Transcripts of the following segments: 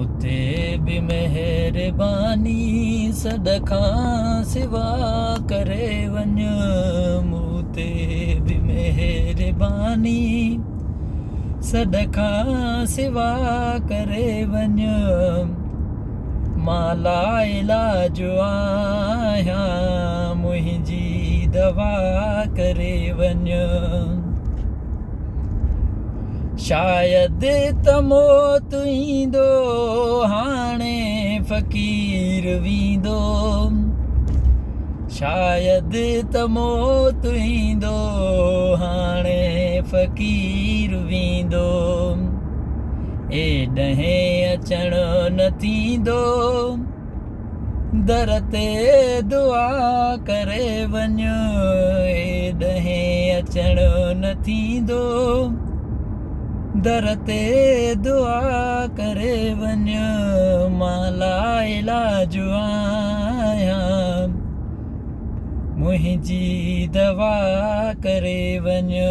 मूंते भी मेहरबानी सदखां सिवा करे वञ मूंते भी मेहरबानी सदखां सिवा करे वञ मां लाइलाज आहियां मुंहिंजी दवा करे वञ शायदि त मौत ईंदो हाणे फ़क़ीर वींदो शायदि त मौत ईंदो हाणे फ़क़ीर वींदो एॾहें अचणु न थींदो दर ते दुआ करे वञ एॾहें अचणु न थींदो दर ते दुआ करे वञ मां लाइलाज आहियां मुंहिंजी दवा करे वञ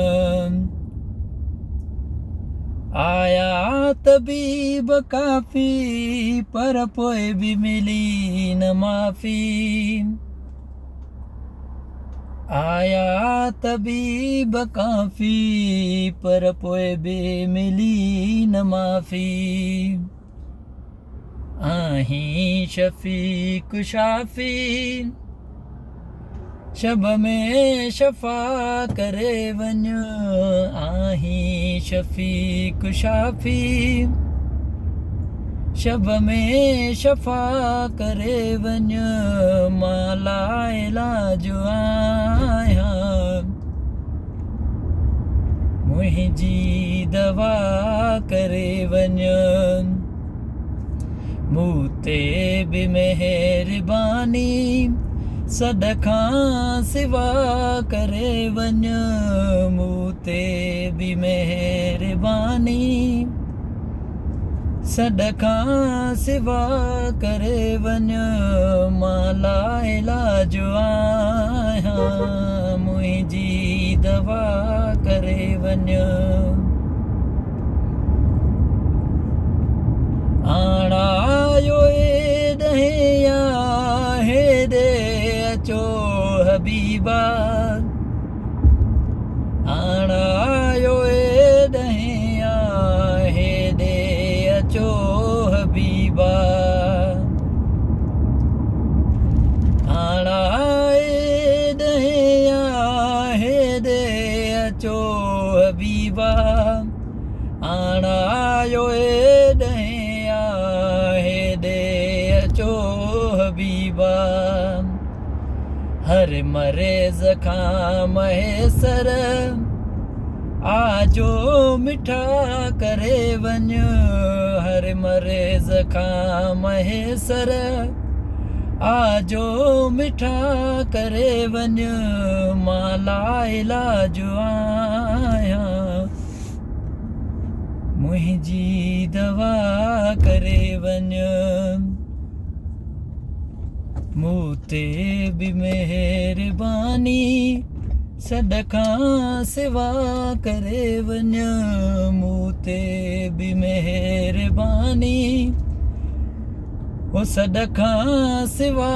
आया तबीब काफ़ी पर पोइ बि मिली न माफ़ी आया तबीब काफ़ी पर पोइ बि मिली न माफ़ी आहीं शफ़ीक शाफ़ी शब में शफ़ा करे वञ आहीं शफ़ीक शाफ़ी शब में शफ़ा करे वञ मां लाइलाज आहियां मुंहिंजी दवा करे वञ मूंते भी मेहरबानी सदखां सिवा करे वञ मूंते भी मेहरबानी सदखां सिवा करे वञ मां लाइलाज आहियां मुंहिंजी दवा करे वञ आणायो एॾहें हेॾे अचो हबीबा आणायो एॾहें हेॾे अचो हबीबा आणा एॾहें हेॾे अचो हबीबा आणायो एॾहें हेॾे अचो हबीबा हर मरेज़ खां महेसर आजो मिठा करे वञ हर मरेज़ खां महेसर आजो मिठा करे वञ मां लाइलाज आहियां मुंहिंजी दवा करे वञ मूंते भी मेहरबानी सदखां सिवा करे वञ मूंते भी मेहरबानी ओ सदखां सिवा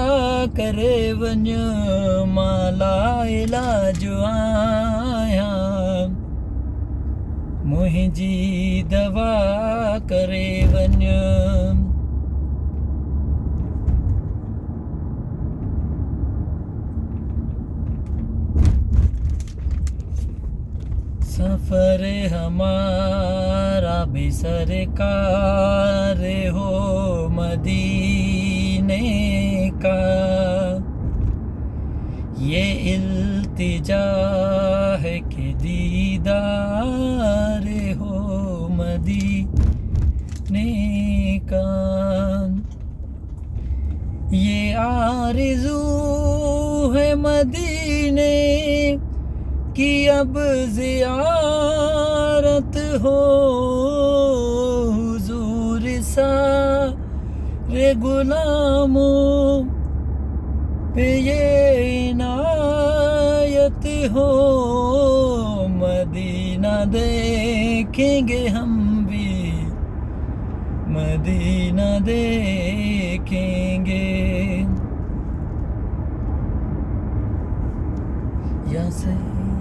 करे वञ मां लाइलाज आहियां मुंहिंजी दवा करे वञ सफर हमारा भी सरकार हो मदीने का ये इल्तिजा है कि दीदार हो मदीने का ये आरज़ू है मदीने कि अब ज़ियारत हो हुजूर सारे गुलामों पे ये इनायत हो मदीना देखेंगे हम भी مدینہ دیکھیں گے. یا سیدی